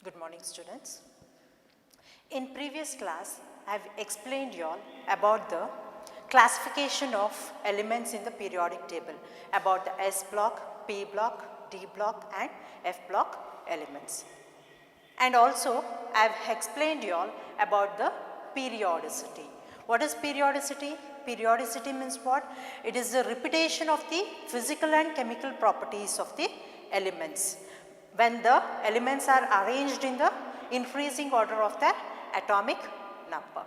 Good morning, students. In previous class, I have explained you all about the classification of elements in the periodic table, about the S block, P block, D block and F block elements. And also, I have explained you all about the periodicity. What is periodicity? Periodicity means what? It is the repetition of the physical and chemical properties of the elements when the elements are arranged in the increasing order of their atomic number.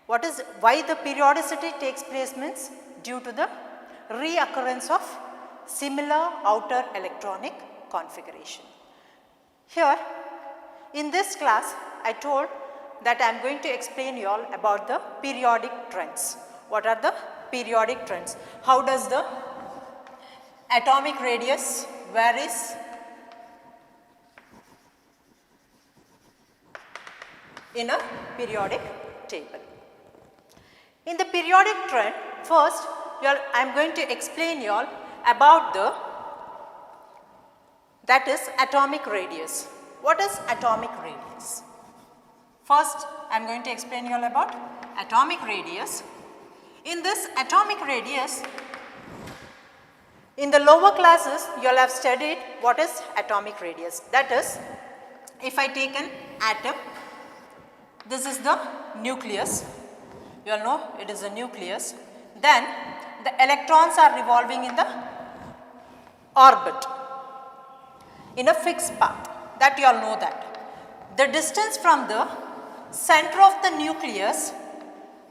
Why the periodicity takes place means due to the reoccurrence of similar outer electronic configuration. Here in this class I told that I am going to explain you all about the periodic trends. What are the periodic trends? How does the atomic radius varies in a periodic table? In the periodic trend, first I am going to explain you all about that is atomic radius. What is atomic radius? First I am going to explain you all about atomic radius. In this atomic radius, in the lower classes you all have studied what is atomic radius. That is, if I take an atom, this is the nucleus, you all know it is a nucleus, then the electrons are revolving in the orbit in a fixed path, that you all know that. The distance from the center of the nucleus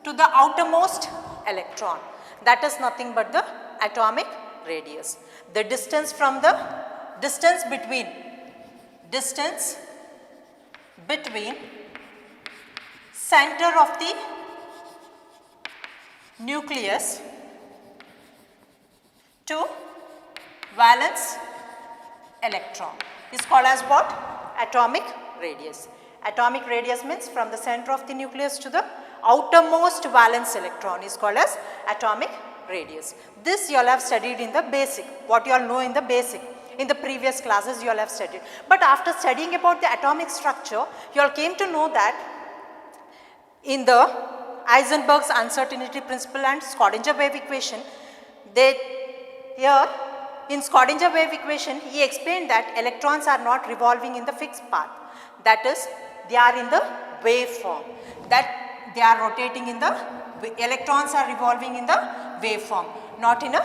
to the outermost electron, that is nothing but the atomic radius. The distance from the distance between center of the nucleus to valence electron is called as what? Atomic radius. Atomic radius means from the center of the nucleus to the outermost valence electron is called as atomic radius. This you all have studied in the basic, what you all know in the basic. In the previous classes you all have studied. But after studying about the atomic structure, you all came to know that in the Heisenberg's uncertainty principle and Schrödinger wave equation, here in Schrödinger wave equation he explained that electrons are not revolving in the fixed path, that is they are in the wave form, that they are rotating in the, electrons are revolving in the wave form, not in a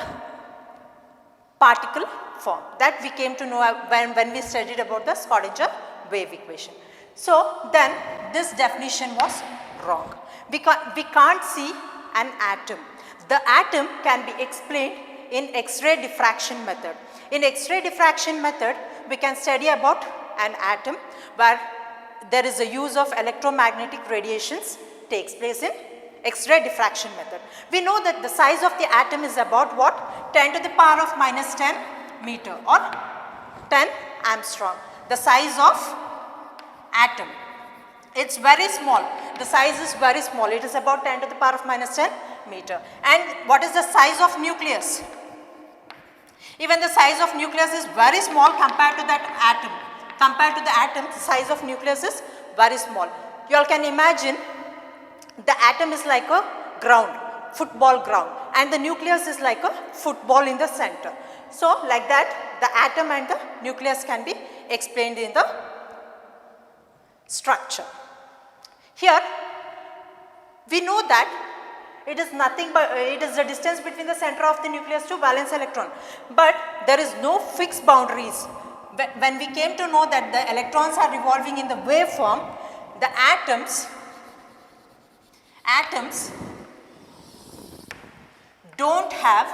particle form. That we came to know when we studied about the Schrödinger wave equation. So then this definition was wrong. We can't see an atom. The atom can be explained in X-ray diffraction method. In X-ray diffraction method we can study about an atom where there is a use of electromagnetic radiations takes place in X-ray diffraction method. We know that the size of the atom is about what? 10 to the power of minus 10 meter or 10 Armstrong. The size of atom, it's very small. The size is very small. It is about 10 to the power of minus 10 meter. And what is the size of nucleus? Even the size of nucleus is very small compared to that atom. Compared to the atom, the size of nucleus is very small. You all can imagine the atom is like a ground, football ground, and the nucleus is like a football in the center. So like that the atom and the nucleus can be explained in the structure. Here we know that it is nothing but it is the distance between the center of the nucleus to valence electron, but there is no fixed boundaries. When we came to know that the electrons are revolving in the wave form, the atoms don't have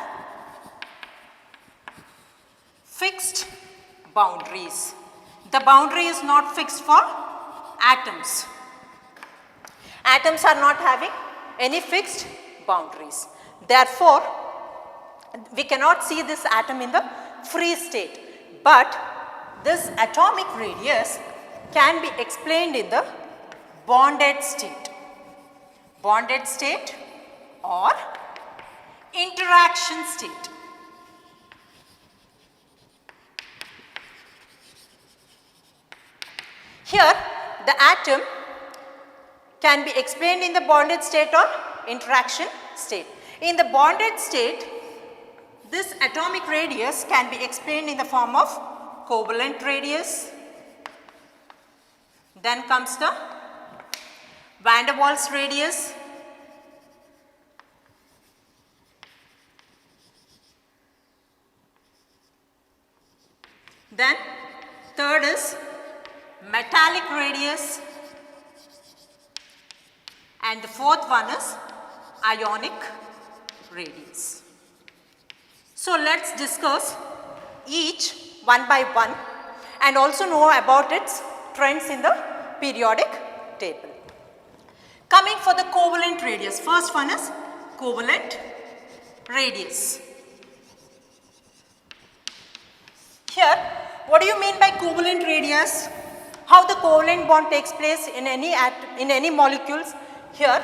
fixed boundaries. The boundary is not fixed for atoms. Atoms are not having any fixed boundaries. Therefore, we cannot see this atom in the free state, but this atomic radius can be explained in the bonded state. Bonded state or interaction state. Here the atom can be explained in the bonded state or interaction state. In the bonded state, this atomic radius can be explained in the form of covalent radius. Then comes the van der Waals radius. Then third is metallic radius, and the fourth one is ionic radius. So let's discuss each one by one and also know about its trends in the periodic table. Coming for the covalent radius, first one is covalent radius. Here, what do you mean by covalent radius? How the covalent bond takes place in any molecules? Here,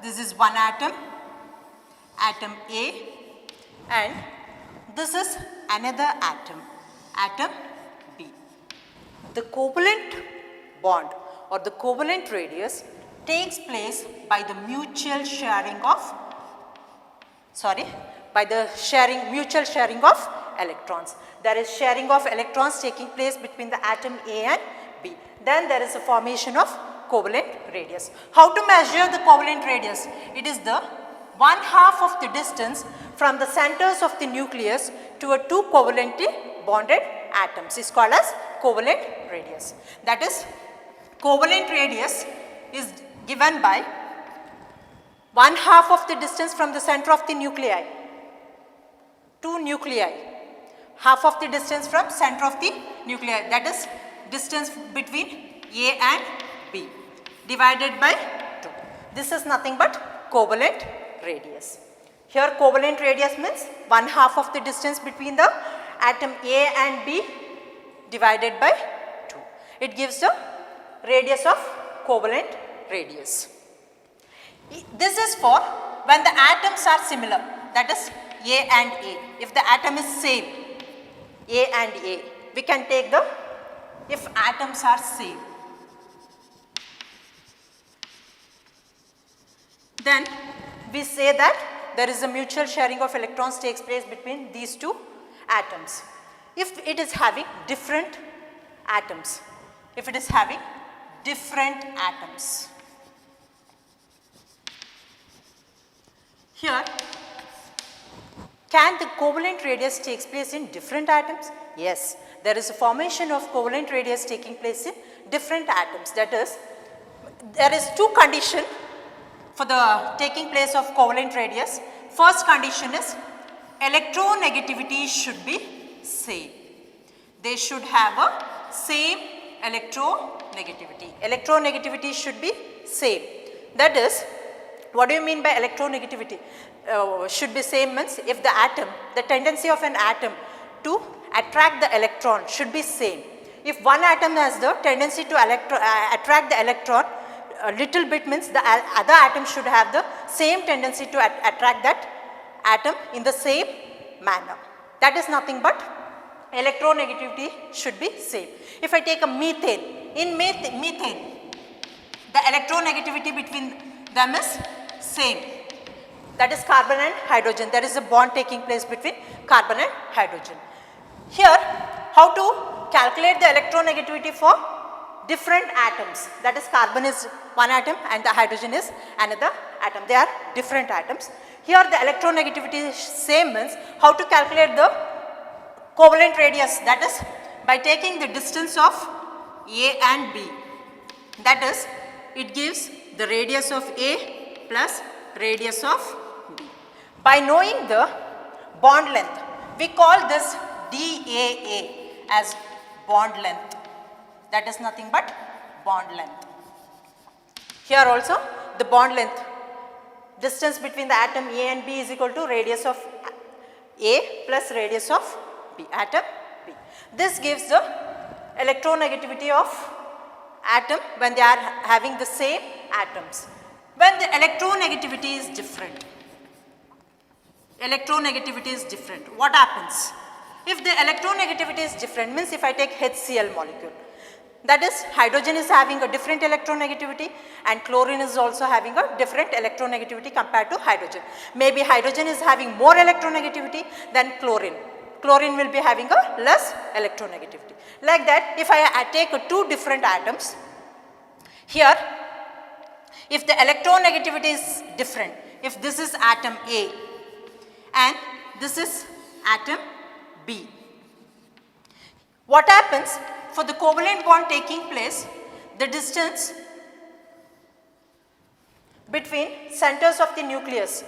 this is one atom, atom A, and this is another atom, atom B. The covalent bond or the covalent radius takes place by the mutual sharing of mutual sharing of electrons. There is sharing of electrons taking place between the atom A and B. Then there is a formation of covalent radius. How to measure the covalent radius? It is the 1/2 of the distance from the centers of the nucleus to a two covalently bonded atoms is called as covalent radius. That is, covalent radius is given by 1/2 of the distance from the center of the nuclei. Two nuclei, half of the distance from center of the nuclei, that is distance between A and B divided by 2. This is nothing but covalent radius. Here covalent radius means 1/2 of the distance between the atom A and B divided by 2. It gives the radius of covalent radius. This is for when the atoms are similar, that is A and A. If the atom is same, A and A, we can take the, if atoms are same, then we say that there is a mutual sharing of electrons takes place between these two atoms. If it is having different atoms, here, can the covalent radius takes place in different atoms? Yes, there is a formation of covalent radius taking place in different atoms. That is, there is two conditions for the taking place of covalent radius. First condition is electronegativity should be same. They should have a same electronegativity. Electronegativity should be same. That is, what do you mean by electronegativity? Should be same means if the atom, the tendency of an atom to attract the electron should be same. If one atom has the tendency to attract the electron a little bit, means the other atom should have the same tendency to attract that atom in the same manner. That is nothing but electronegativity should be same. If I take a methane, in methane, the electronegativity between them is same. That is carbon and hydrogen. There is a bond taking place between carbon and hydrogen. Here, how to calculate the electronegativity for different atoms? That is, carbon is one atom and the hydrogen is another atom. They are different atoms. Here the electronegativity is same means how to calculate the covalent radius? That is by taking the distance of A and B. That is, it gives the radius of A plus radius of B. By knowing the bond length, we call this DAA as bond length. That is nothing but bond length. Here also the bond length, distance between the atom A and B is equal to radius of A plus radius of B, atom B. This gives the electronegativity of atom when they are having the same atoms. When the electronegativity is different, what happens? If the electronegativity is different, means if I take HCl molecule, That is, hydrogen is having a different electronegativity and chlorine is also having a different electronegativity compared to hydrogen. Maybe hydrogen is having more electronegativity than chlorine. Chlorine will be having a less electronegativity. Like that, if I take two different atoms, here if the electronegativity is different, if this is atom A and this is atom B, what happens? For the covalent bond taking place, the distance between centers of the nucleus,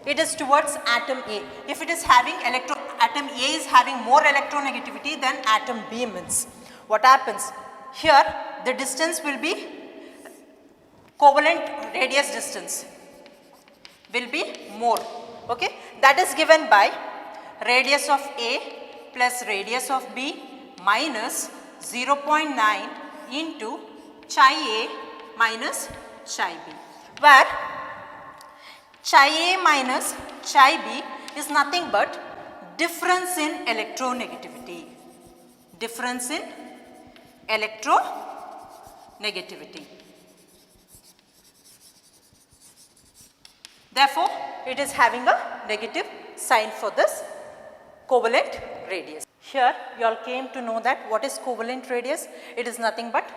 it is towards atom A. If it is having atom A is having more electronegativity than atom B means, what happens? Here the distance will be covalent radius distance will be more. Okay, that is given by radius of A plus radius of B minus 0.9 into chi A minus chi B, where chi A minus chi B is nothing but difference in electronegativity. Difference in electronegativity. Therefore, it is having a negative sign for this covalent radius. Here you all came to know that what is covalent radius? It is nothing but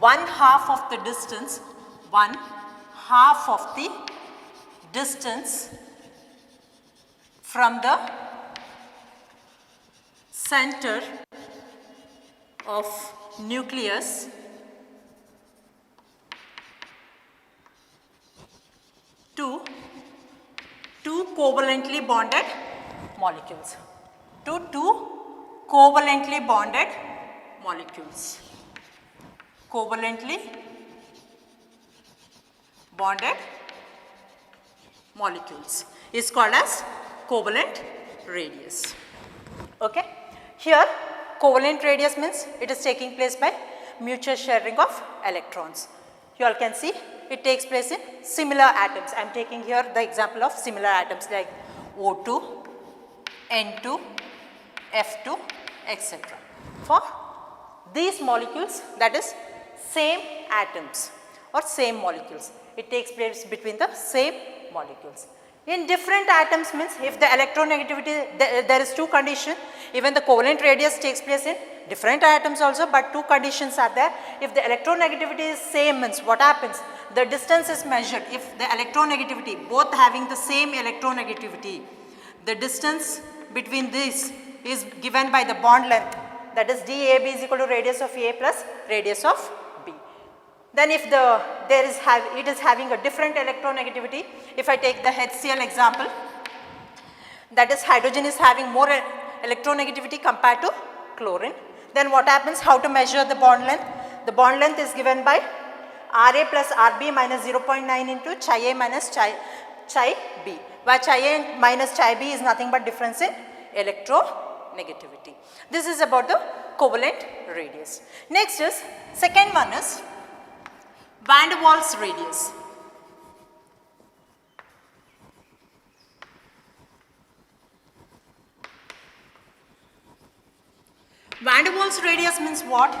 1/2 of the distance, 1/2 of the distance from the center of nucleus to two covalently bonded molecules. To two covalently bonded molecules. Covalently bonded molecules is called as covalent radius. Okay. Here covalent radius means it is taking place by mutual sharing of electrons. You all can see it takes place in similar atoms. I am taking here the example of similar atoms like O2, N2, F2, etc. For these molecules, that is same atoms or same molecules, it takes place between the same molecules. In different atoms means if the electronegativity, there is two conditions, even the covalent radius takes place in different atoms also, but two conditions are there. If the electronegativity is same means what happens? The distance is measured. If the electronegativity, both having the same electronegativity, the distance between these is given by the bond length, that is dAb is equal to radius of A plus radius of B. Then if it is having a different electronegativity, if I take the HCl example, that is hydrogen is having more electronegativity compared to chlorine, then what happens? How to measure the bond length? The bond length is given by Ra plus Rb minus 0.9 into chi A minus chi B, where chi A minus chi B is nothing but difference in electronegativity. This is about the covalent radius. Next is, second one is van der Waals radius. Van der Waals radius means what?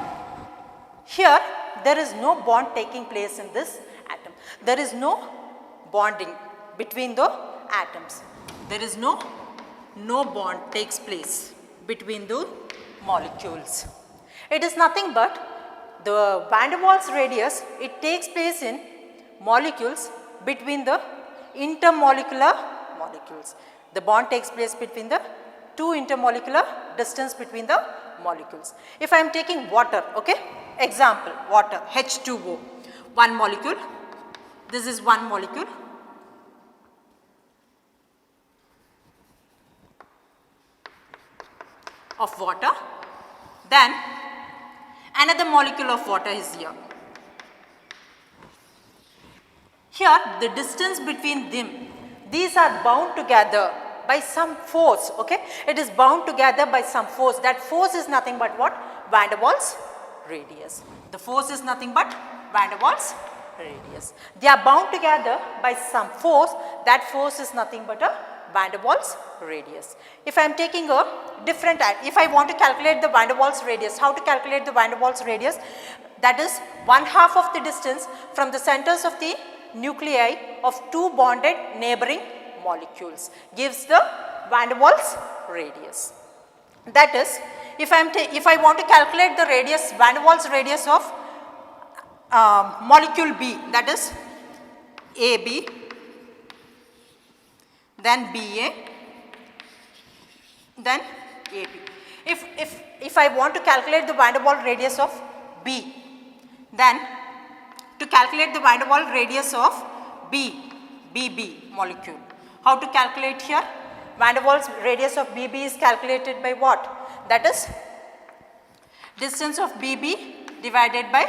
Here there is no bond taking place in this atom. There is no bonding between the atoms. There is no bond takes place between the molecules. It is nothing but the van der Waals radius, it takes place in molecules between the intermolecular molecules. The bond takes place between the two intermolecular distance between the molecules. If I am taking water, okay, example water H2O, one molecule, this is one molecule, of water, then another molecule of water is here. Here the distance between them, these are bound together by some force, okay, it is bound together by some force. That force is nothing but what? Van der Waals radius. The force is nothing but van der Waals radius. They are bound together by some force, that force is nothing but a van der Waals radius. If I am taking a different, if I want to calculate the van der Waals radius, how to calculate the van der Waals radius? that is 1/2 of the distance from the centers of the nuclei of two bonded neighboring molecules gives the van der Waals radius. That is, if I want to calculate the radius, van der Waals radius of molecule B, that is AB, then BA, then AB. If I want to calculate the van der Waals radius of B, then to calculate the van der Waals radius of BB molecule, how to calculate here? Van der Waals radius of BB is calculated by what? That is distance of BB divided by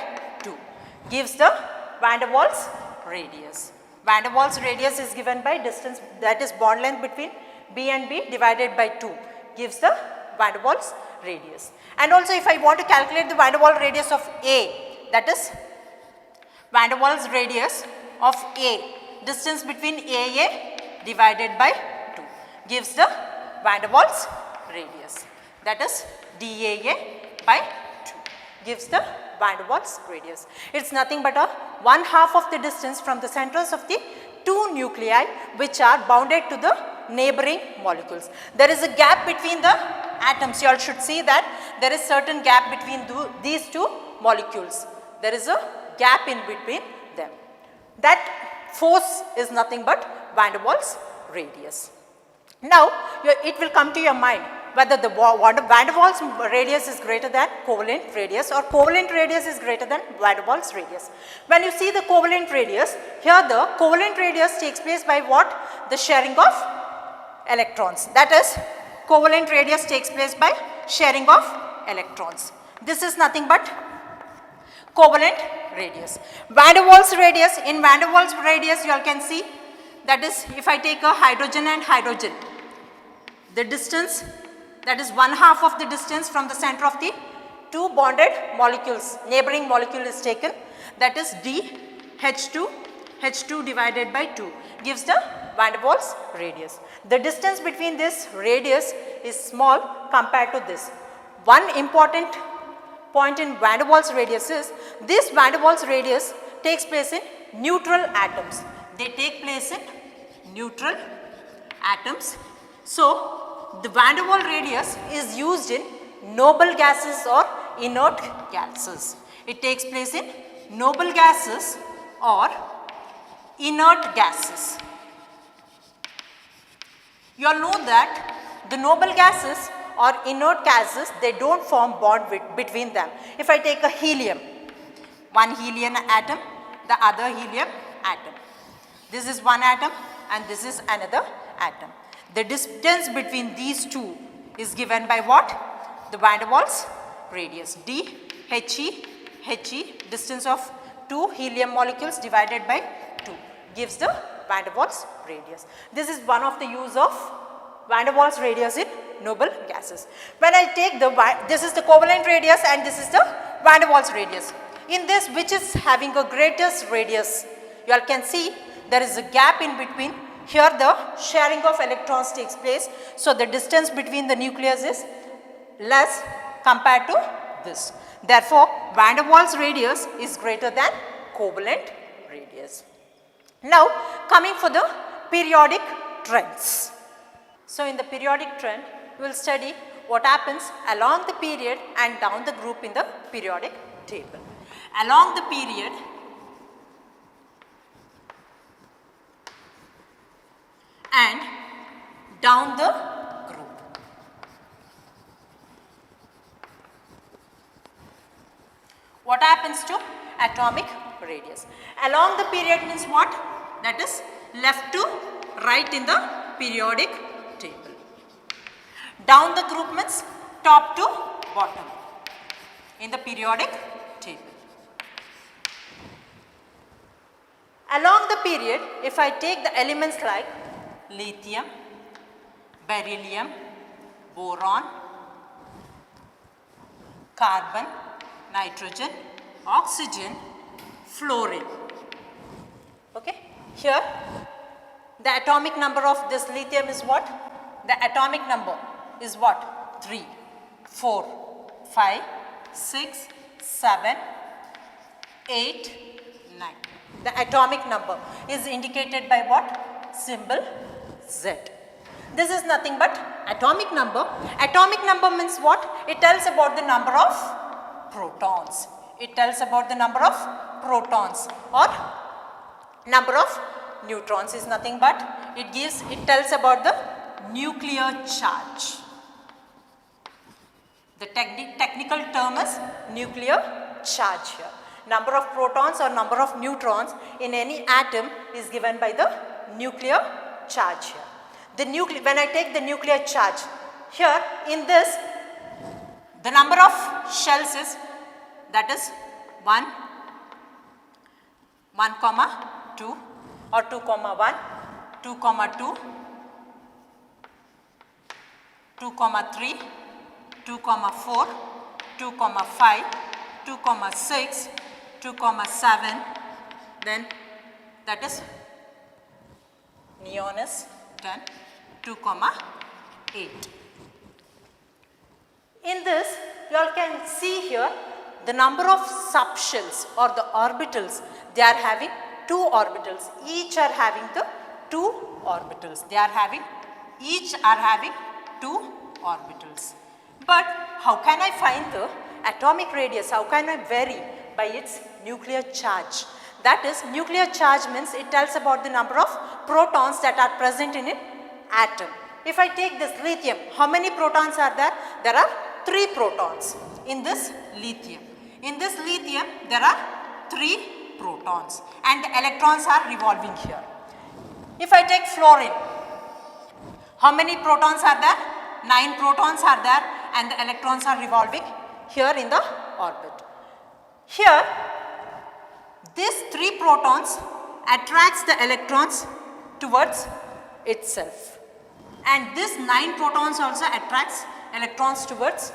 2 gives the van der Waals radius. Van der Waals radius is given by distance, that is bond length between B and B divided by 2 gives the van der Waals radius. And also if I want to calculate the van der Waals radius of A, that is van der Waals radius of A, distance between AA divided by 2 gives the van der Waals radius, that is DAA by 2 gives the van der Waals radius. It is nothing but a 1/2 of the distance from the centers of the two nuclei which are bounded to the neighboring molecules. There is a gap between the atoms. You all should see that there is certain gap between these two molecules. There is a gap in between them. That force is nothing but van der Waals radius. Now it will come to your mind whether the van der Waals radius is greater than covalent radius or covalent radius is greater than van der Waals radius. When you see the covalent radius, here the covalent radius takes place by what? The sharing of electrons. That is, covalent radius takes place by sharing of electrons. This is nothing but covalent radius. Van der Waals radius, in van der Waals radius you all can see, that is if I take a hydrogen and hydrogen, the distance, that is 1/2 of the distance from the center of the two bonded molecules, neighboring molecule is taken, that is H2 divided by 2 gives the van der Waals radius. The distance between this radius is small compared to this. One important point in van der Waals radius is this van der Waals radius takes place in neutral atoms. They take place in neutral atoms. So the van der Waals radius is used in noble gases or inert gases. It takes place in noble gases or inert gases. You all know that the noble gases or inert gases, they do not form bond between them. If I take a helium, one helium atom, the other helium atom. This is one atom and this is another atom. The distance between these two is given by what? The van der Waals radius. He, distance of two helium molecules divided by 2 gives the van der Waals radius. This is one of the use of van der Waals radius in noble gases. When I take this is the covalent radius and this is the van der Waals radius. In this, which is having a greatest radius? You all can see there is a gap in between. Here the sharing of electrons takes place. So the distance between the nucleus is less compared to this. Therefore, van der Waals radius is greater than covalent radius. Now coming for the periodic trends. So in the periodic trend, we will study what happens along the period and down the group in the periodic table. Along the period and down the group. What happens to atomic radius? Along the period means what? That is left to right in the periodic table. Down the group means top to bottom in the periodic table. Along the period, if I take the elements like lithium, beryllium, boron, carbon, nitrogen, oxygen, fluorine. Okay. Here the atomic number of this lithium is what? The atomic number is what? 3, 4, 5, 6, 7, 8, 9. The atomic number is indicated by what? Symbol Z. This is nothing but atomic number. Atomic number means what? It tells about the number of protons. It tells about the number of protons, or number of neutrons is nothing but it tells about the nuclear charge. The technical term is nuclear charge here. Number of protons or number of neutrons in any atom is given by the nuclear charge here. When I take the nuclear charge, here in this, the number of shells is, that is 1, 2 or 2, 1, 2, 2, 2, 3, 2, 4, 2, 5, 2, 6, 2, 7, then that is neon is 10, 2, 8. In this, you all can see here the number of subshells or the orbitals. They are having 2 orbitals. Each are having the 2 orbitals. Each are having 2 orbitals. But how can I find the atomic radius? How can I vary by its nuclear charge? That is, nuclear charge means it tells about the number of protons that are present in an atom. If I take this lithium, how many protons are there? There are 3 protons in this lithium. In this lithium, there are 3 protons and the electrons are revolving here. If I take fluorine, how many protons are there? 9 protons are there and the electrons are revolving here in the orbit. Here, these 3 protons attracts the electrons towards itself, and this 9 protons also attracts electrons towards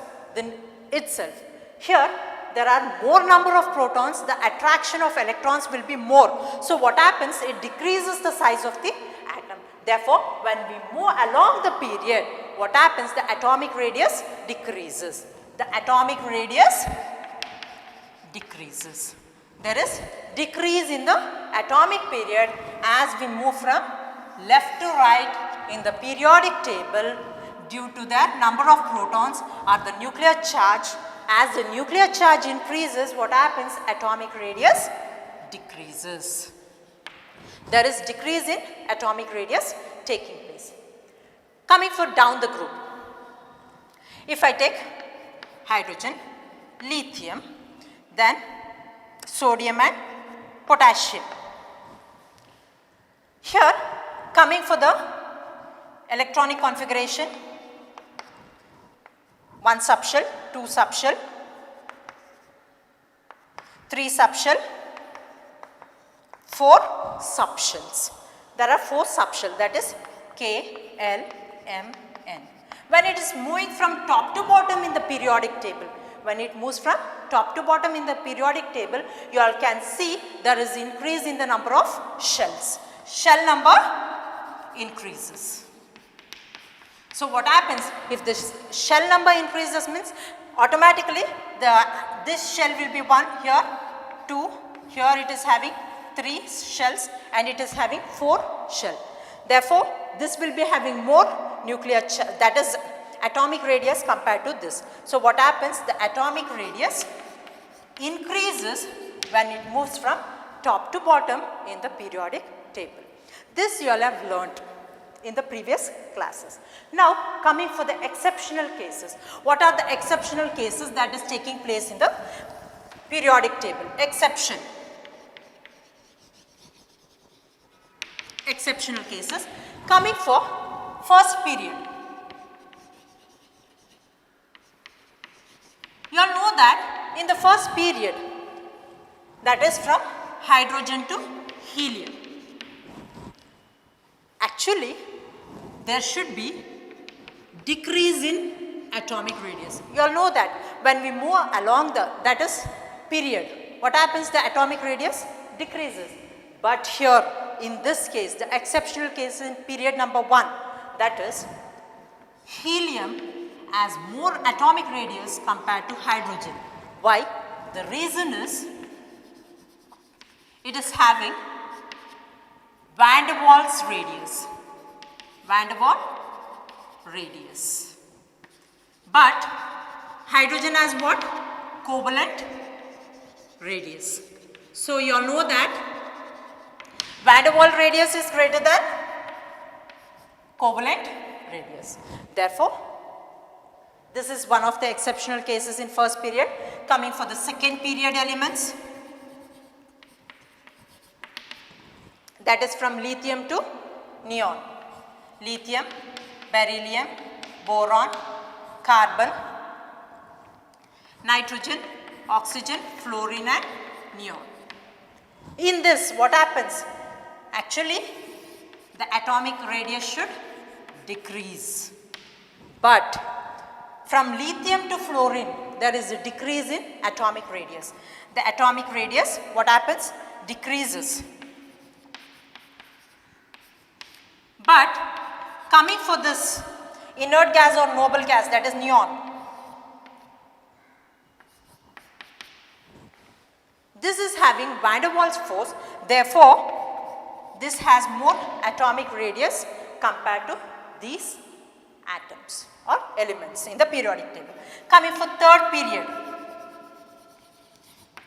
itself. Here, there are more number of protons, the attraction of electrons will be more. So what happens? It decreases the size of the atom. Therefore, when we move along the period, what happens? The atomic radius decreases. The atomic radius decreases. There is decrease in the atomic period as we move from left to right in the periodic table due to the number of protons or the nuclear charge. As the nuclear charge increases, what happens? Atomic radius decreases. There is decrease in atomic radius taking place. Coming for down the group. If I take hydrogen, lithium, then sodium and potassium. Here, coming for the electronic configuration, 1 subshell, 2 subshell, 3 subshell, 4 subshells. There are 4 subshells, that is K, L, M, N. When it is moving from top to bottom in the periodic table, when it moves from top to bottom in the periodic table, you all can see there is increase in the number of shells. Shell number increases. So what happens? If the shell number increases means automatically this shell will be 1 here, 2, here it is having 3 shells and it is having 4 shell. Therefore, this will be having more nuclear charge, that is atomic radius compared to this. So what happens? The atomic radius increases when it moves from top to bottom in the periodic table. This you all have learnt in the previous classes. Now coming for the exceptional cases. What are the exceptional cases that is taking place in the periodic table? Exception. Exceptional cases. Coming for first period. You all know that in the first period, that is from hydrogen to helium, actually there should be decrease in atomic radius. You all know that when we move along that is period, what happens? The atomic radius decreases. But here in this case, the exceptional case in period number 1, that is helium has more atomic radius compared to hydrogen. Why? The reason is It is having van der Waals radius. Van der Waals radius. But hydrogen has what? Covalent radius. So you all know that van der Waals radius is greater than covalent radius. Therefore, this is one of the exceptional cases in first period. Coming for the second period elements, that is from lithium to neon. Lithium, beryllium, boron, carbon, nitrogen, oxygen, fluorine and neon. In this, what happens? Actually, the atomic radius should decrease. But from lithium to fluorine, there is a decrease in atomic radius. The atomic radius, what happens? Decreases. But coming for this inert gas or noble gas, that is neon, this is having van der Waals force, therefore, this has more atomic radius compared to these atoms or elements in the periodic table. Coming for third period.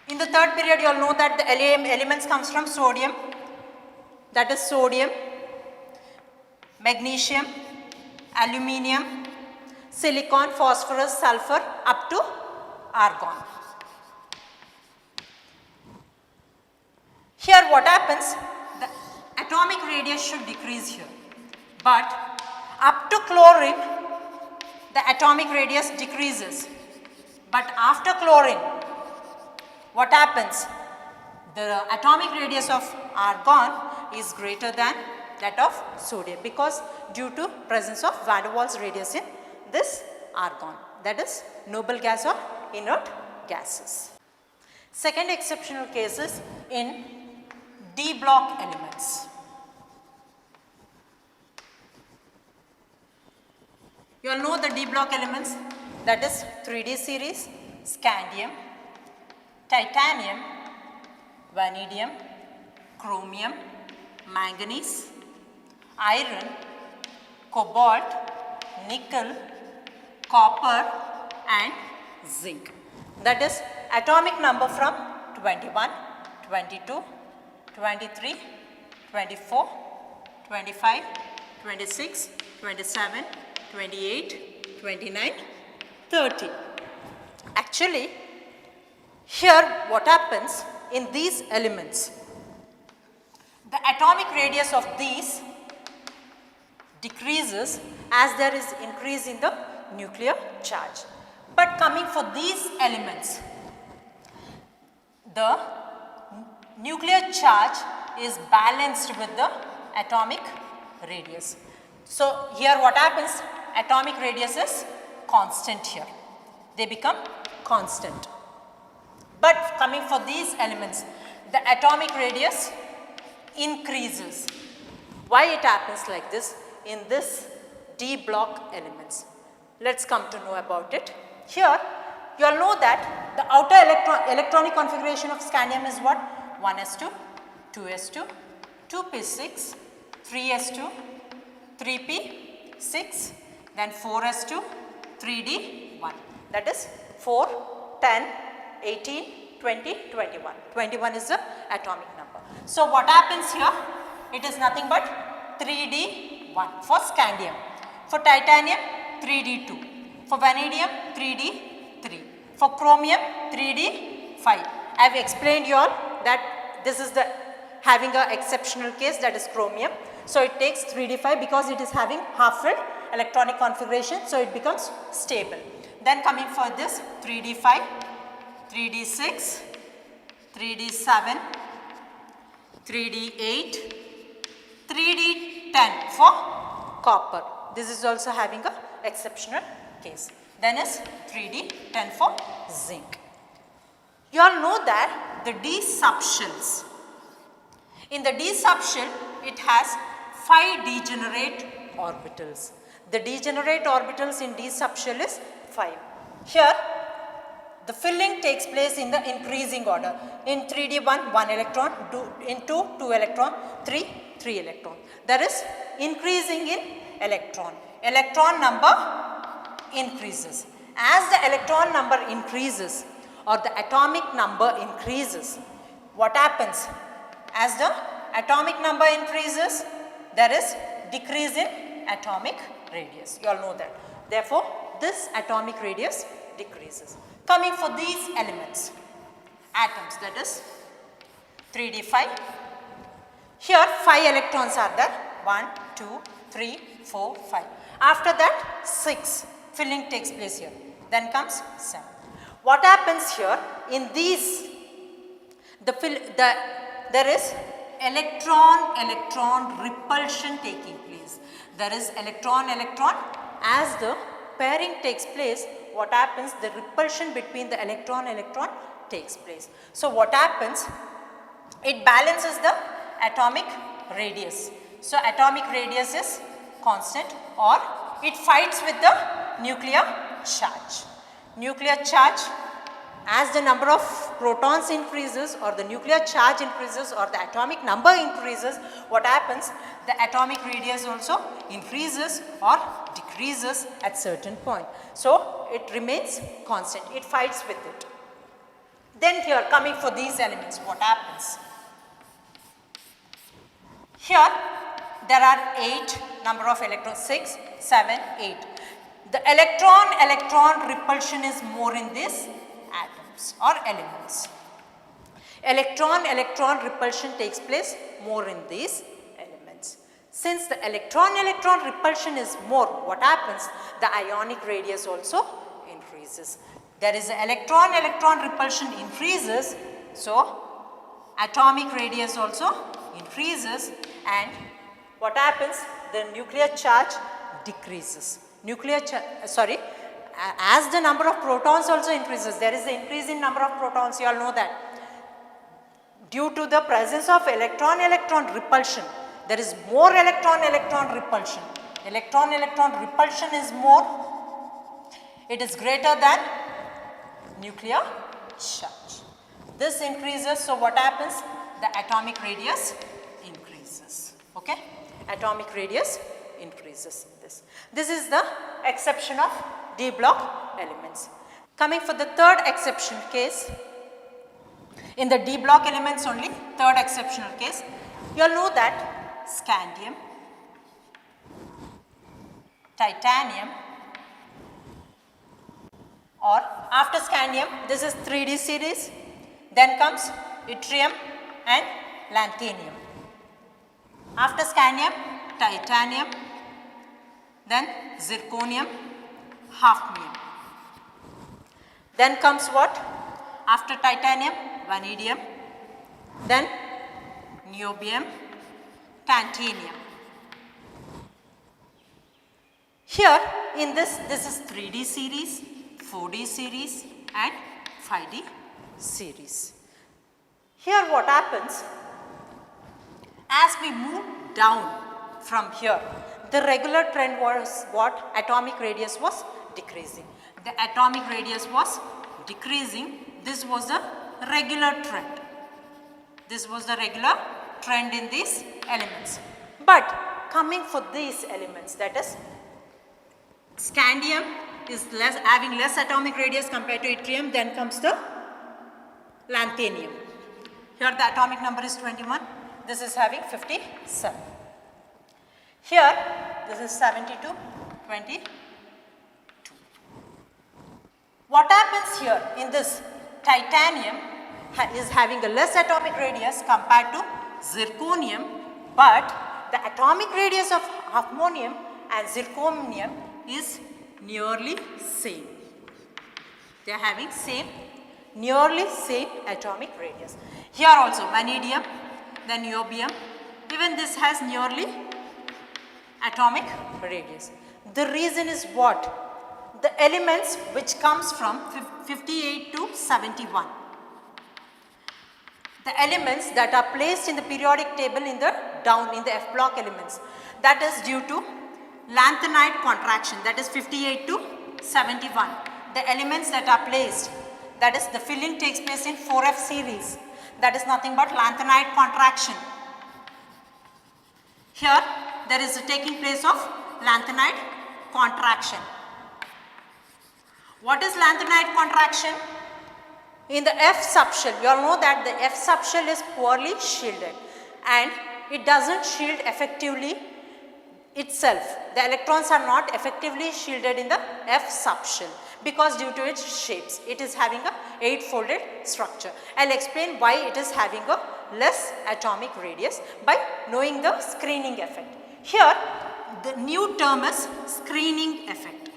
In the third period, you all know that the elements comes from sodium, that is sodium, magnesium, aluminium, silicon, phosphorus, sulfur up to argon. Here what happens? The atomic radius should decrease here, but up to chlorine the atomic radius decreases, but after chlorine what happens? The atomic radius of argon is greater than that of sodium, because due to presence of van der Waals radius in this argon, that is noble gas or inert gases. Second exceptional case is in D block elements. You all know the D block elements, that is 3D series, scandium, titanium, vanadium, chromium, manganese, iron, cobalt, nickel, copper and zinc. That is atomic number from 21, 22, 23, 24, 25, 26, 27, 28, 29, 30. Actually, here what happens in these elements? The atomic radius of these decreases as there is increase in the nuclear charge. But coming for these elements, the nuclear charge is balanced with the atomic radius. So here what happens? Atomic radius is constant here. They become constant. But coming for these elements, the atomic radius increases. Why it happens like this in this D block elements? Let's come to know about it. Here you all know that the outer electronic configuration of scandium is what? 1s2, 2s2, 2p6, 3s2, 3p6, then 4s2, 3d1. That is 4, 10, 18, 20, 21. 21 is the atomic number. So what happens here? It is nothing but 3d1 for scandium. For titanium, 3d2. For vanadium, 3d3. For chromium, 3d5. I have explained you all that this is the having a exceptional case, that is chromium. So it takes 3d5 because it is having half-filled electronic configuration, so it becomes stable. Then coming for this 3d5, 3d6, 3d7, 3d8, 3d10 for copper. This is also having a exceptional case. Then is 3d10 for zinc. You all know that the D subshells. In the D subshell, it has 5 degenerate orbitals. The degenerate orbitals in D subshell is 5. Here, The filling takes place in the increasing order. In 3D1, 1 electron, in 2, 2 electron, 3, 3 electron. That is increasing in electron. Electron number increases. As the electron number increases or the atomic number increases, what happens? As the atomic number increases, there is decrease in atomic radius. You all know that. Therefore, this atomic radius decreases. Coming for these elements, atoms, that is 3D5. Here 5 electrons are there. 1, 2, 3, 4, 5. After that 6 filling takes place here. Then comes 7. What happens here in these, there is electron repulsion taking place. There is electron as the pairing takes place. What happens? The repulsion between the electron takes place. So what happens? It balances the atomic radius. So atomic radius is constant, or it fights with the nuclear charge. Nuclear charge, as the number of protons increases or the nuclear charge increases or the atomic number increases, what happens? The atomic radius also increases or decreases at certain point. So it remains constant, it fights with it. Then here, coming for these elements, what happens? Here there are 8 number of electrons, 6, 7, 8. The electron repulsion is more in these atoms or elements. Electron repulsion takes place more in these elements. Since the electron repulsion is more, what happens? The ionic radius also increases. There is electron repulsion increases, so atomic radius also increases, and what happens? The nuclear charge decreases. As the number of protons also increases, there is an increase in number of protons, you all know that. Due to the presence of electron repulsion, there is more electron repulsion. Electron repulsion is more, it is greater than nuclear charge. This increases, so what happens? The atomic radius increases. Okay? Atomic radius increases in this. This is the exception of D block elements. Coming for the third exception case, in the D block elements only, third exceptional case, you all know that scandium, titanium, or after scandium, this is 3D series, then comes yttrium and lanthanum. After scandium, titanium, then zirconium, hafnium. Then comes what? After titanium, vanadium, then niobium, titanium. Here in this is 3D series, 4D series and 5D series. Here what happens? As we move down from here, the regular trend was what? Atomic radius was decreasing. The atomic radius was decreasing. This was the regular trend. This was the regular trend in these elements. But coming for these elements, that is scandium is having less atomic radius compared to yttrium, then comes the lanthanum. Here the atomic number is 21, this is having 57. Here this is 72, 22. What happens here in this? Titanium is having a less atomic radius compared to zirconium, but the atomic radius of hafnium and zirconium is nearly same. They are having nearly same atomic radius. Here also vanadium, then niobium, even this has nearly atomic radius. The reason is what? The elements which comes from 58 to 71. The elements that are placed in the periodic table in the F block elements, that is due to lanthanide contraction, that is 58 to 71. The elements that are placed, that is the filling takes place in 4F series, that is nothing but lanthanide contraction. Here there is a taking place of lanthanide contraction. What is lanthanide contraction? In the F subshell, we all know that the F subshell is poorly shielded and it does not shield effectively itself. The electrons are not effectively shielded in the F subshell because due to its shapes, it is having a 8-folded structure. I will explain why it is having a less atomic radius by knowing the screening effect. Here the new term is screening effect.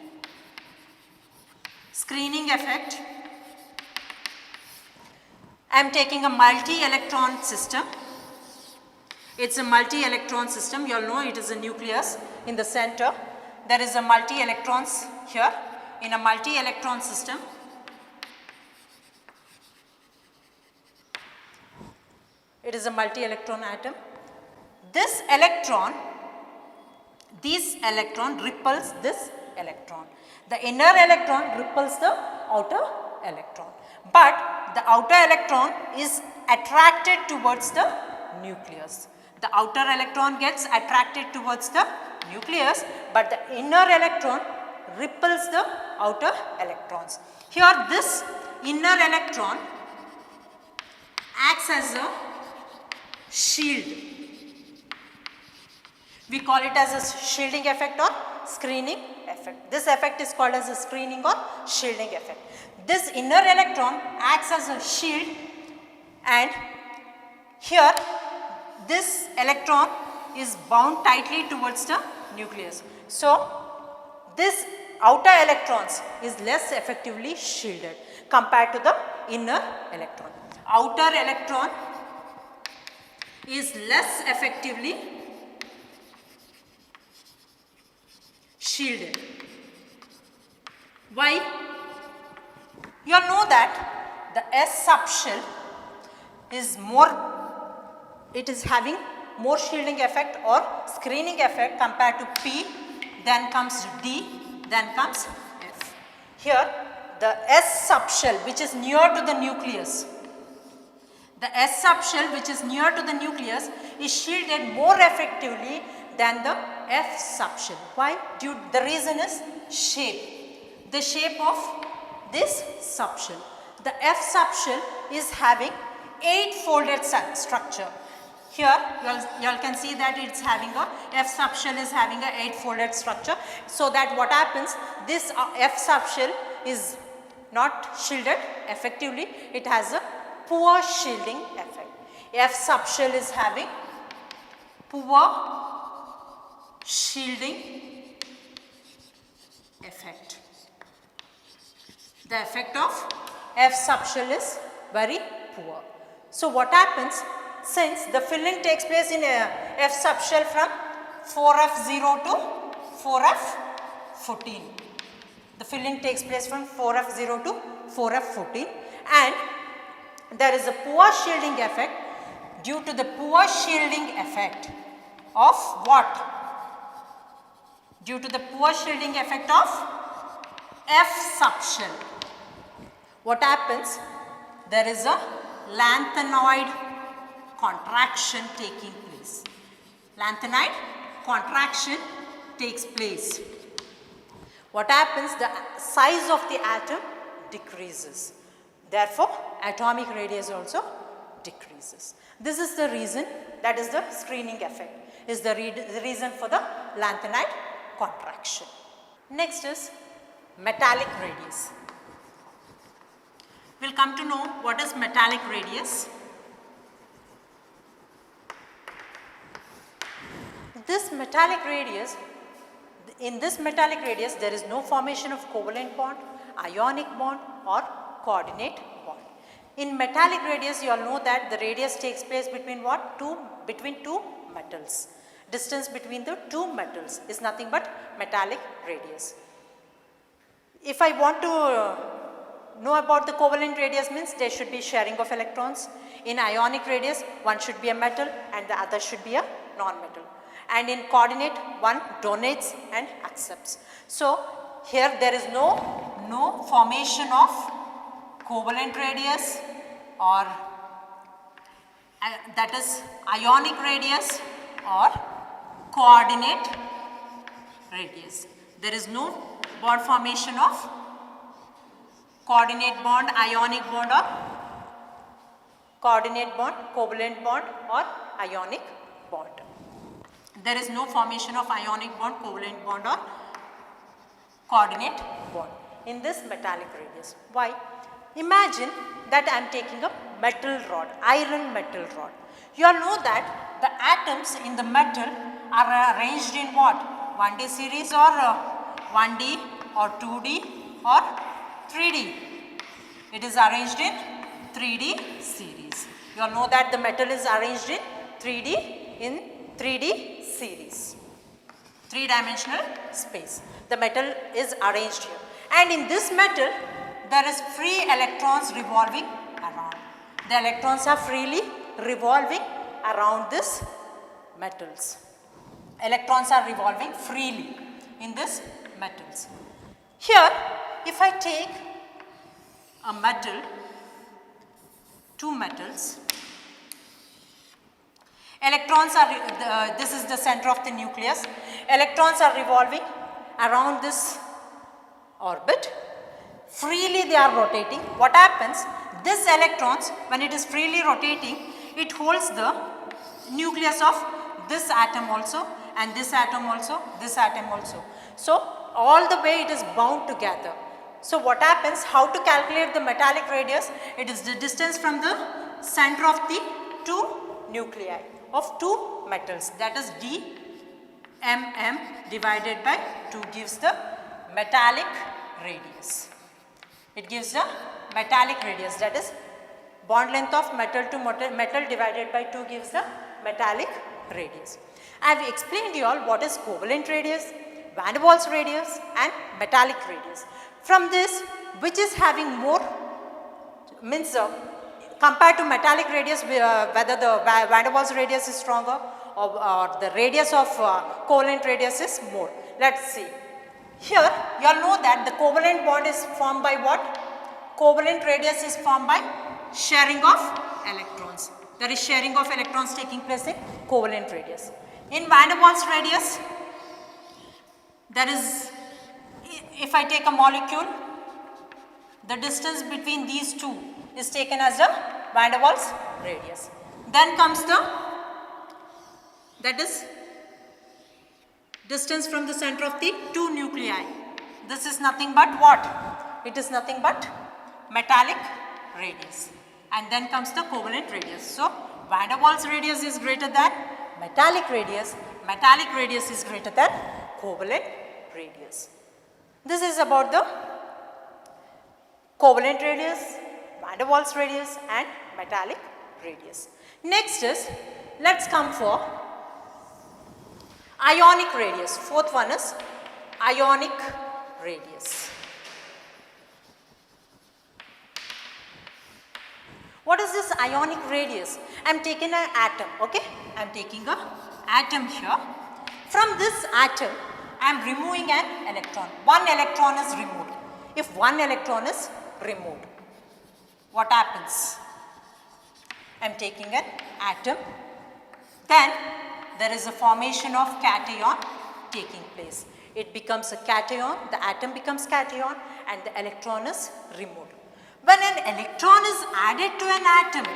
Screening effect. I am taking a multi-electron system. It is a multi-electron system. You all know it is a nucleus in the center. There is a multi-electrons here in a multi-electron system. It is a multi-electron atom. This electron repels this electron. The inner electron repels the outer electron. But the outer electron is attracted towards the nucleus. The outer electron gets attracted towards the nucleus, but the inner electron repels the outer electrons. Here this inner electron acts as a shield. We call it as a shielding effect or screening effect. This effect is called as a screening or shielding effect. This inner electron acts as a shield and here this electron is bound tightly towards the nucleus. So this outer electrons is less effectively shielded compared to the inner electron. Outer electron is less effectively shielded. Why? You all know that the S subshell is it is having more shielding effect or screening effect compared to P, then comes D, then comes F. Here the S subshell which is near to the nucleus, the S subshell which is near to the nucleus is shielded more effectively than the F subshell. Why? The reason is shape. The shape of this subshell. The F subshell is having 8-folded structure. Here you all can see that it's having a F subshell is having a 8-folded structure. So that what happens, this F subshell is not shielded effectively. It has a poor shielding effect. F subshell is having poor shielding effect. The effect of F subshell is very poor. So what happens, since the filling takes place in F subshell from 4F0 to 4F14. The filling takes place from 4F0 to 4F14 and there is a poor shielding effect due to the poor shielding effect of what? Due to the poor shielding effect of F subshell. What happens? There is a lanthanide contraction taking place. Lanthanide contraction takes place. What happens? The size of the atom decreases. Therefore, atomic radius also decreases. This is the reason, that is the screening effect, is the reason for the lanthanide contraction. Next is metallic radius. We will come to know what is metallic radius. This metallic radius, in this metallic radius there is no formation of covalent bond, ionic bond or coordinate bond. In metallic radius you all know that the radius takes place between what? Between two metals. Distance between the two metals is nothing but metallic radius. If I want to know about the covalent radius, means there should be sharing of electrons. In ionic radius one should be a metal and the other should be a non-metal. And in coordinate one donates and accepts. So here there is no formation of covalent radius or that is ionic radius or coordinate radius. There is no bond formation of coordinate bond, ionic bond or coordinate bond, covalent bond or ionic bond. There is no formation of ionic bond, covalent bond or coordinate bond in this metallic radius. Why? Imagine that I am taking a metal rod, iron metal rod. You all know that the atoms in the metal are arranged in what? 1D series or 1D or 2D or 3D. It is arranged in 3D series. You all know that the metal is arranged in 3D series. 3-dimensional space. The metal is arranged here. And in this metal, there is free electrons revolving around. The electrons are freely revolving around this metals. Electrons are revolving freely in this metals. Here, if I take a metal, two metals, electrons are, this is the center of the nucleus, electrons are revolving around this orbit, freely they are rotating. What happens? This electrons, when it is freely rotating, it holds the nucleus of this atom also and this atom also, this atom also. So, all the way it is bound together. So, what happens? How to calculate the metallic radius? It is the distance from the center of the two nuclei of two metals, that is dmm divided by 2 gives the metallic radius. It gives the metallic radius, that is bond length of metal to metal divided by 2 gives the metallic radius. I have explained to you all what is covalent radius, van der Waals radius and metallic radius. From this, which is having more means compared to metallic radius, whether the van der Waals radius is stronger or the radius of covalent radius is more. Let us see. Here you all know that the covalent bond is formed by what? Covalent radius is formed by sharing of electrons. There is sharing of electrons taking place in covalent radius. In van der Waals radius, there is, if I take a molecule, the distance between these two is taken as the van der Waals radius. Then comes the, that is distance from the center of the two nuclei. This is nothing but what? It is nothing but metallic radius. And then comes the covalent radius. So, van der Waals radius is greater than metallic radius is greater than covalent radius. This is about the covalent radius, van der Waals radius and metallic radius. Next is, let's come for ionic radius. Fourth one is ionic radius. What is this ionic radius? I am taking an atom, okay? I am taking an atom here. From this atom, I am removing an electron. One electron is removed. If one electron is removed, what happens? I am taking an atom. Then there is a formation of cation taking place. It becomes a cation, the atom becomes cation and the electron is removed. When an electron is added to an atom,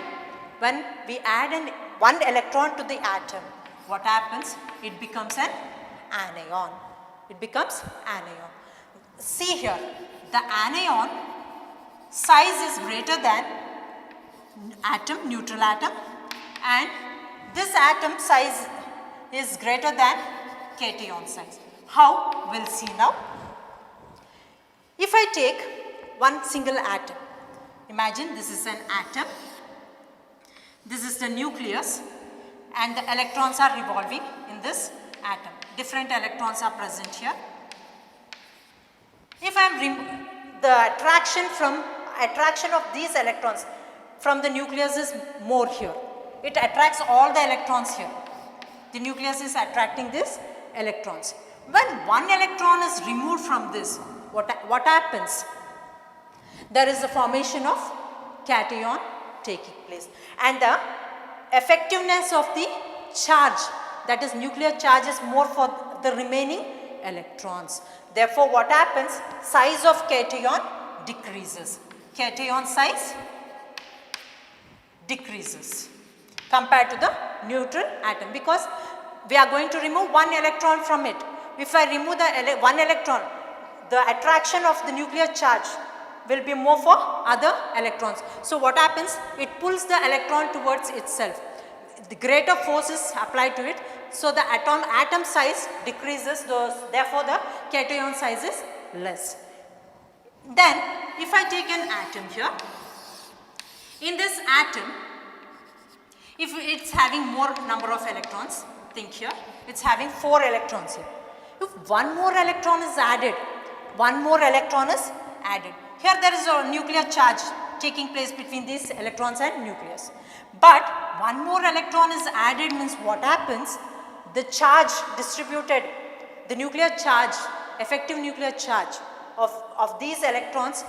when we add one electron to the atom, what happens? It becomes an anion. It becomes anion. See here, the anion size is greater than atom, neutral atom, and this atom size is greater than cation size. How? We'll see now. If I take one single atom, imagine this is an atom, this is the nucleus and the electrons are revolving in this atom. Different electrons are present here. If I am the attraction of these electrons from the nucleus is more here. It attracts all the electrons here. The nucleus is attracting these electrons. When one electron is removed from this, what happens? there is the formation of cation taking place, and the effectiveness of the charge, that is nuclear charge, is more for the remaining electrons. Therefore, what happens? Size of cation decreases. Cation size decreases compared to the neutral atom, because we are going to remove one electron from it. If I remove the one electron, the attraction of the nuclear charge will be more for other electrons. So what happens? It pulls the electron towards itself. The greater force is applied to it, so the atom size decreases, therefore the cation size is less. Then if I take an atom here, in this atom, if it's having more number of electrons, think here, it's having 4 electrons here. If one more electron is added, here there is a nuclear charge taking place between these electrons and nucleus. But one more electron is added means what happens? The charge distributed, the nuclear charge, effective nuclear charge of these electrons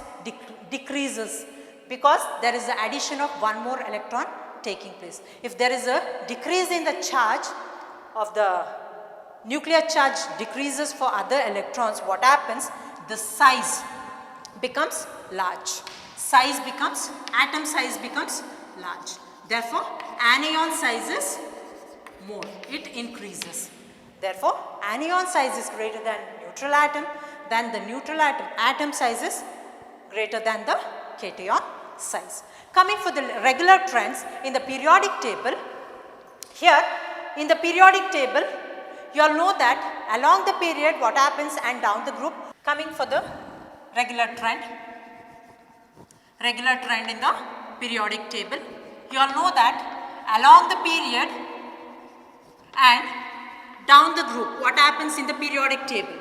decreases, because there is the addition of one more electron taking place. If there is a decrease in the charge of the nuclear charge decreases for other electrons, what happens? The size becomes large. Atom size becomes large. Therefore, anion size is more, it increases. Therefore, anion size is greater than neutral atom, then the neutral atom size is greater than the cation size. Coming for the regular trends in the periodic table, here in the periodic table, you all know that along the period what happens and down the group. Coming for the regular trend in the periodic table, you all know that along the period and down the group, what happens in the periodic table?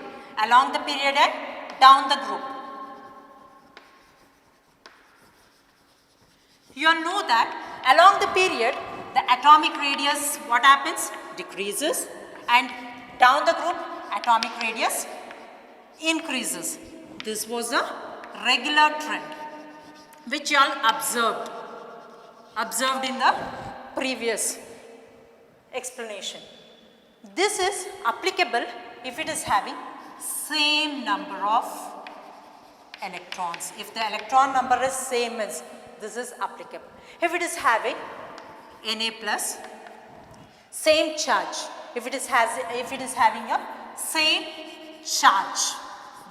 Along the period and down the group. You all know that along the period, the atomic radius, what happens? Decreases, and down the group, atomic radius increases. This was a regular trend which you all observed in the previous explanation. This is applicable if it is having same number of electrons. If the electron number is same as this is applicable. If it is having Na plus, same charge, if it is having a same charge,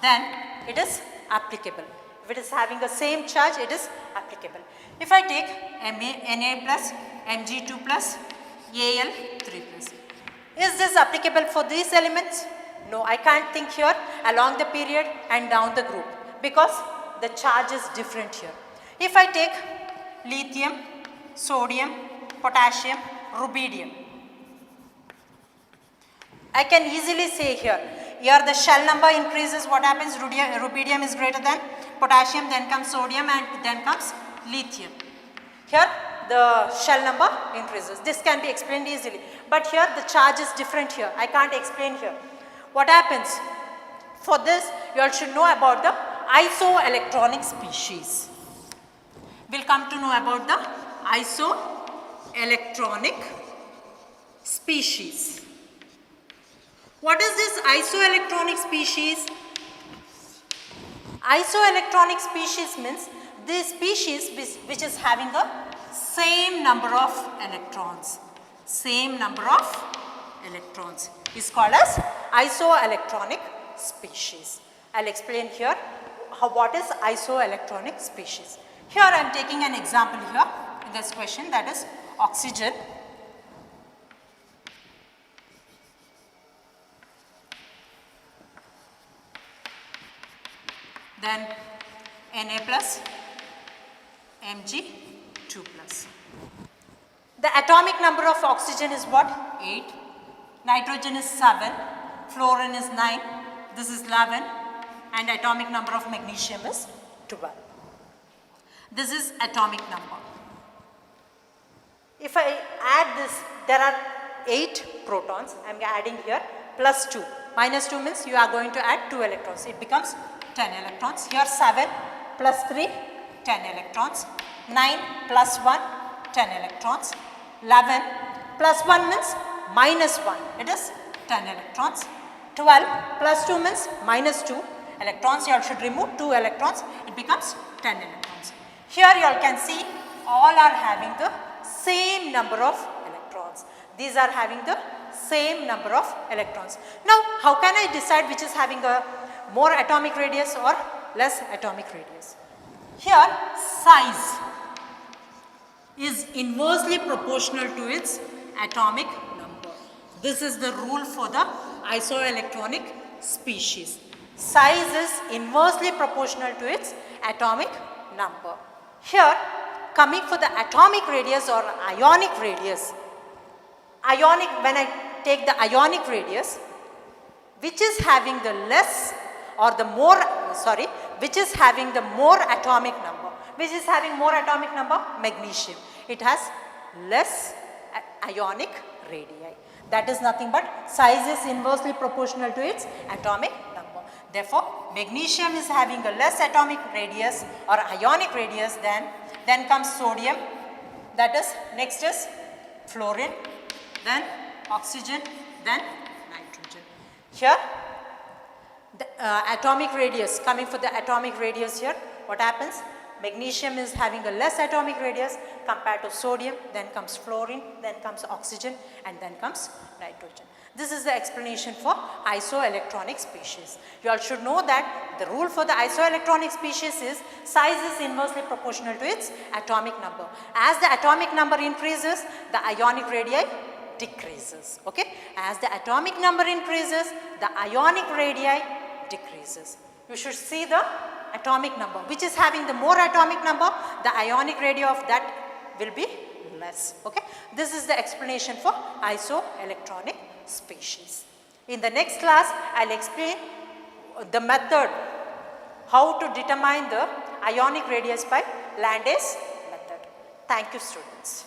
then it is applicable. If it is having the same charge, it is applicable. If I take Na plus, Mg2 plus, Al3 plus, is this applicable for these elements? No, I can't think here along the period and down the group, because the charge is different here. If I take lithium, sodium, potassium, rubidium, I can easily say here the shell number increases, what happens? Rubidium is greater than potassium, then comes sodium, and then comes lithium. Here the shell number increases. This can be explained easily, but here the charge is different here. I can't explain here. What happens? For this, you all should know about the isoelectronic species. We'll come to know about the isoelectronic species. What is this isoelectronic species? Isoelectronic species means the species which is having the same number of electrons. Same number of electrons is called as isoelectronic species. I'll explain here what is isoelectronic species. Here I am taking an example here in this question, that is oxygen. Then Na plus, Mg2 plus. The atomic number of oxygen is what? 8. Nitrogen is 7. Fluorine is 9. This is 11. And atomic number of magnesium is 12. This is atomic number. If I add this, there are 8 protons. I am adding here plus 2. Minus 2 means you are going to add 2 electrons. It becomes 10 electrons. Here 7 plus 3, 10 electrons. 9 plus 1, 10 electrons. 11 plus 1 means minus 1, it is 10 electrons. 12 plus 2 means minus 2 electrons. You all should remove 2 electrons, it becomes 10 electrons. Here you all can see all are having the same number of electrons. These are having the same number of electrons. Now, how can I decide which is having a more atomic radius or less atomic radius? Here, size is inversely proportional to its atomic number. This is the rule for the isoelectronic species. Size is inversely proportional to its atomic number. Here, coming for the atomic radius or ionic radius, when I take the ionic radius, which is having the less or the more, which is having the more atomic number. Which is having more atomic number? Magnesium. It has less ionic radii. That is nothing but size is inversely proportional to its atomic number. Therefore, magnesium is having a less atomic radius or ionic radius then comes sodium, that is next is fluorine, then oxygen, then nitrogen. Here the atomic radius, coming for the atomic radius here, what happens? Magnesium is having a less atomic radius compared to sodium, then comes fluorine, then comes oxygen, and then comes nitrogen. This is the explanation for isoelectronic species. You all should know that the rule for the isoelectronic species is size is inversely proportional to its atomic number. As the atomic number increases, the ionic radii decreases. Okay? As the atomic number increases, the ionic radii decreases. You should see the atomic number. Which is having the more atomic number, the ionic radii of that will be less. Okay? This is the explanation for isoelectronic species. In the next class, I will explain the method how to determine the ionic radius by Landé's method. Thank you, students.